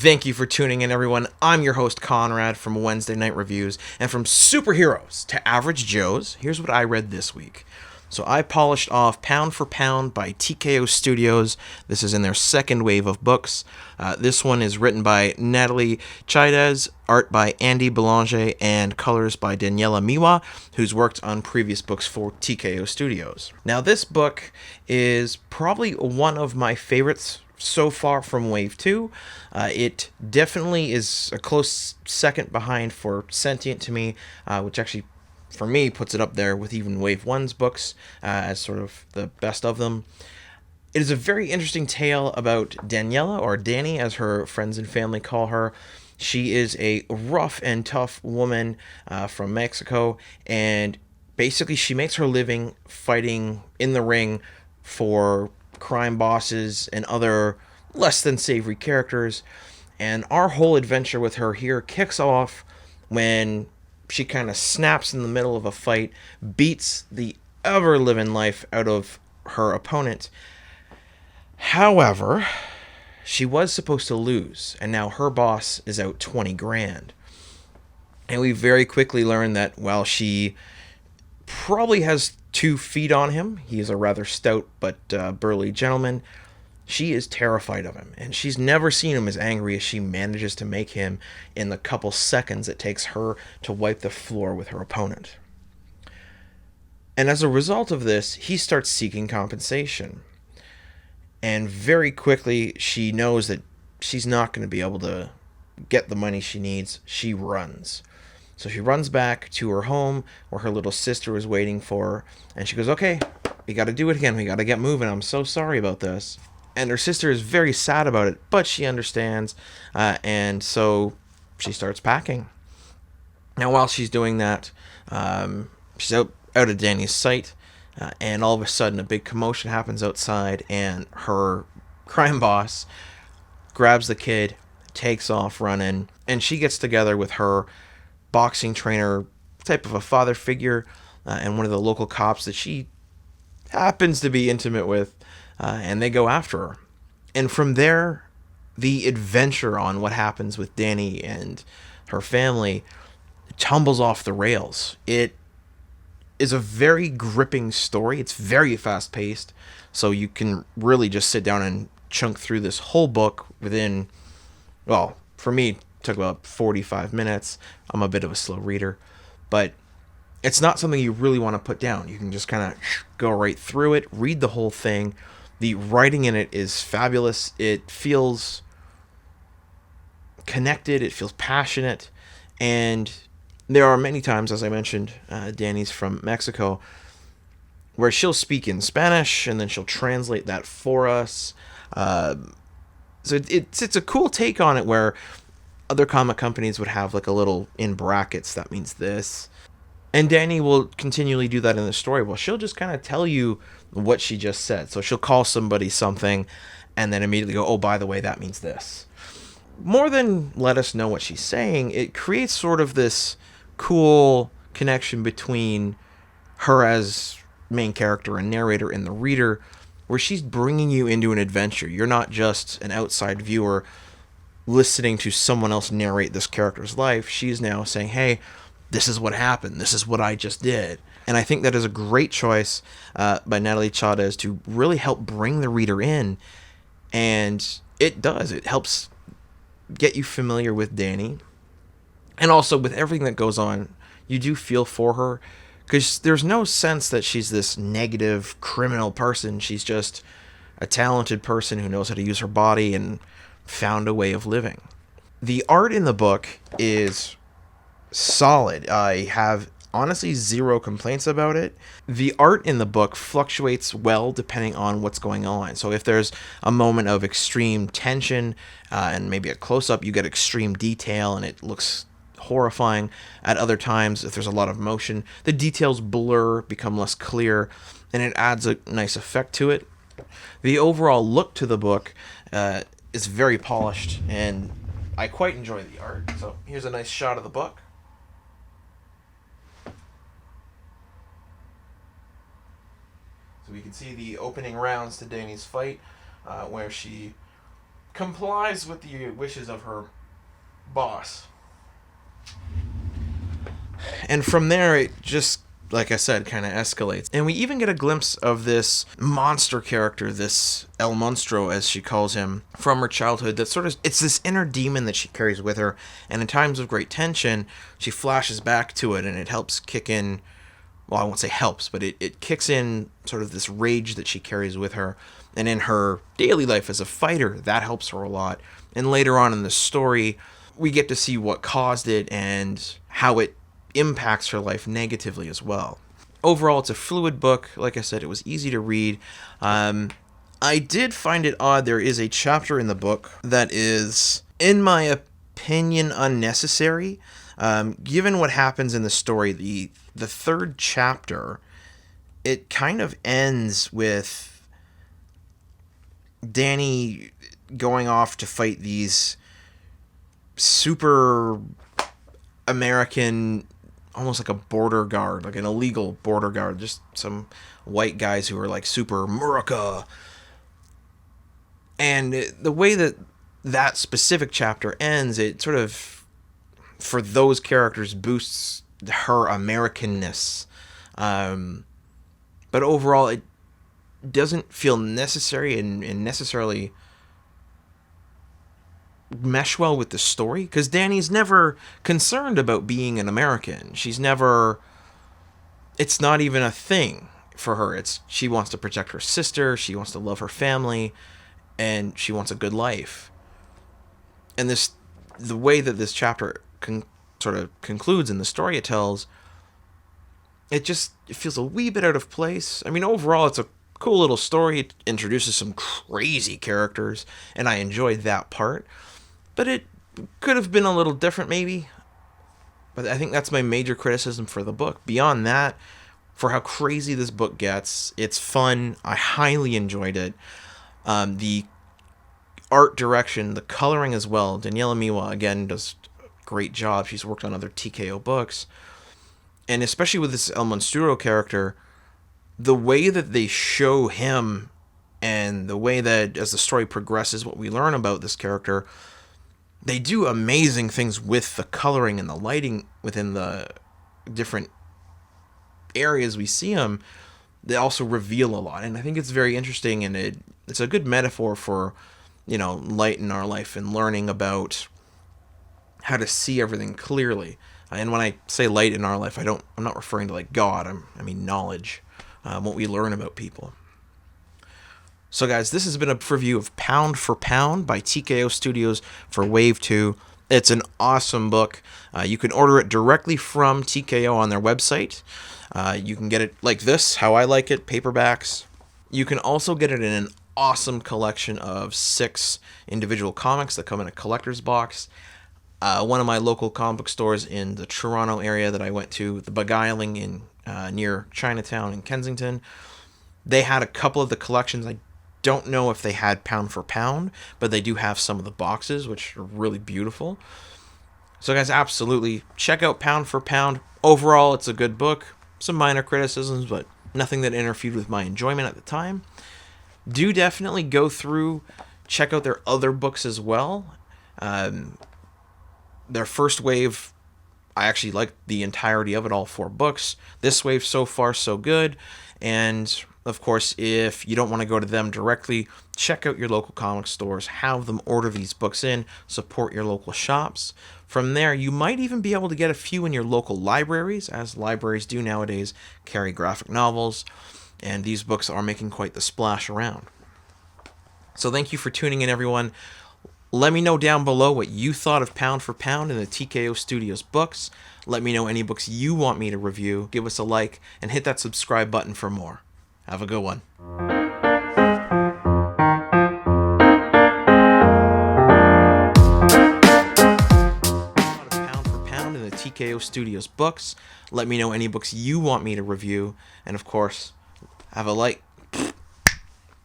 Thank you for tuning in, everyone. I'm your host, Konrad, from Wednesday Night Reviews. And from superheroes to average Joes, here's what I read this week. So I polished off Pound for Pound by TKO Studios. This is in their second wave of books. This one is written by Natalie, Chaidez, art by Andy Belanger, and colors by Daniela Miwa, who's worked on previous books for TKO Studios. Now, this book is probably one of my favorites so far from Wave 2. It definitely is a close second behind for Sentient to me, which actually, for me, puts it up there with even Wave 1's books as sort of the best of them. It is a very interesting tale about Daniela, or Dani, as her friends and family call her. She is a rough and tough woman from Mexico, and basically she makes her living fighting in the ring for crime bosses and other less than savory characters. And our whole adventure with her here kicks off when she kind of snaps in the middle of a fight, beats the ever living life out of her opponent. However, she was supposed to lose, and now her boss is out 20 grand. And we very quickly learn that while she probably has 2 feet on him, he is a rather stout but burly gentleman, she is terrified of him, and she's never seen him as angry as she manages to make him in the couple seconds it takes her to wipe the floor with her opponent. And as a result of this, he starts seeking compensation. And very quickly, she knows that she's not going to be able to get the money she needs. She runs. So she runs back to her home where her little sister is waiting for her, and she goes, "Okay, we got to do it again. We got to get moving. I'm so sorry about this." And her sister is very sad about it, but she understands, and so she starts packing. Now, while she's doing that, she's out of Dani's sight, and all of a sudden a big commotion happens outside, and her crime boss grabs the kid, takes off running, and she gets together with her boxing trainer, type of a father figure, and one of the local cops that she happens to be intimate with, and they go after her. And from there, the adventure on what happens with Dani and her family tumbles off the rails. It is a very gripping story. It's very fast paced, so you can really just sit down and chunk through this whole book within, well, for me, it took about 45 minutes. I'm a bit of a slow reader, but it's not something you really want to put down. You can just kind of go right through it, read the whole thing. The writing in it is fabulous. It feels connected. It feels passionate. And there are many times, as I mentioned, Dani's from Mexico, where she'll speak in Spanish and then she'll translate that for us. So it's a cool take on it, where other comic companies would have like a little in brackets that means this. And Dani will continually do that in the story. Well, she'll just kind of tell you what she just said. So she'll call somebody something and then immediately go, "Oh, by the way, that means this." More than let us know what she's saying, it creates sort of this cool connection between her as main character and narrator and the reader, where she's bringing you into an adventure. You're not just an outside viewer listening to someone else narrate this character's life. She's now saying, "Hey, this is what happened. This is what I just did." And I think that is a great choice by Natalie Chaidez to really help bring the reader in. And it does. It helps get you familiar with Dani. And also with everything that goes on, you do feel for her, because there's no sense that she's this negative criminal person. She's just a talented person who knows how to use her body and found a way of living. The art in the book is solid. I have honestly zero complaints about it. The art in the book fluctuates well depending on what's going on. So if there's a moment of extreme tension and maybe a close-up, you get extreme detail and it looks horrifying. At other times, if there's a lot of motion, the details blur, become less clear, and it adds a nice effect to it. The overall look to the book is very polished, and I quite enjoy the art. So here's a nice shot of the book. So we can see the opening rounds to Dani's fight, where she complies with the wishes of her boss. And from there, it just, like I said, kind of escalates. And we even get a glimpse of this monster character, this El Monstro, as she calls him, from her childhood. That sort of, it's this inner demon that she carries with her. And in times of great tension, she flashes back to it, and it helps kick in, well, I won't say helps, but it kicks in sort of this rage that she carries with her. And in her daily life as a fighter, that helps her a lot. And later on in the story, we get to see what caused it and how it impacts her life negatively as well. Overall, it's a fluid book. Like I said, it was easy to read. I did find it odd. There is a chapter in the book that is, in my opinion, unnecessary. Given what happens in the story, the third chapter, it kind of ends with Danny going off to fight these super American, almost like a border guard, like an illegal border guard, just some white guys who are like super America. And the way that specific chapter ends, it sort of, for those characters, boosts her Americanness. But overall, it doesn't feel necessary and necessarily mesh well with the story, because Danny's never concerned about being an American. She's never, it's not even a thing for her. It's, she wants to protect her sister, she wants to love her family, and she wants a good life. And this, the way that this chapter sort of concludes in the story it tells, it feels a wee bit out of place. I mean, overall, it's a cool little story. It introduces some crazy characters, and I enjoyed that part. But it could have been a little different, maybe. But I think that's my major criticism for the book. Beyond that, for how crazy this book gets, it's fun. I highly enjoyed it. The art direction, the coloring as well. Daniela Miwa, again, does a great job. She's worked on other TKO books. And especially with this El Monstro character, the way that they show him and the way that, as the story progresses, what we learn about this character, they do amazing things with the coloring and the lighting within the different areas we see him. They also reveal a lot, and I think it's very interesting, and it's a good metaphor for, you know, light in our life and learning about how to see everything clearly. And when I say light in our life, I'm not referring to like God. I mean knowledge, what we learn about people. So guys, this has been a review of Pound for Pound by TKO Studios for Wave 2. It's an awesome book. You can order it directly from TKO on their website. You can get it like this, how I like it, paperbacks. You can also get it in an awesome collection of 6 individual comics that come in a collector's box. One of my local comic book stores in the Toronto area that I went to, the Beguiling in near Chinatown in Kensington, they had a couple of the collections. I don't know if they had Pound for Pound, but they do have some of the boxes, which are really beautiful. So guys, absolutely check out Pound for Pound. Overall, it's a good book. Some minor criticisms, but nothing that interfered with my enjoyment at the time. Do definitely go through, check out their other books as well. Their first wave, I actually liked the entirety of it, all 4 books. This wave, so far, so good. And of course, if you don't want to go to them directly, check out your local comic stores, have them order these books in, support your local shops. From there, you might even be able to get a few in your local libraries, as libraries do nowadays carry graphic novels, and these books are making quite the splash around. So thank you for tuning in, everyone. Let me know down below what you thought of Pound for Pound and the TKO Studios books. Let me know any books you want me to review. Give us a like, and hit that subscribe button for more. Have a good one. Pound for Pound in the TKO Studios books. Let me know any books you want me to review. And of course, have a like,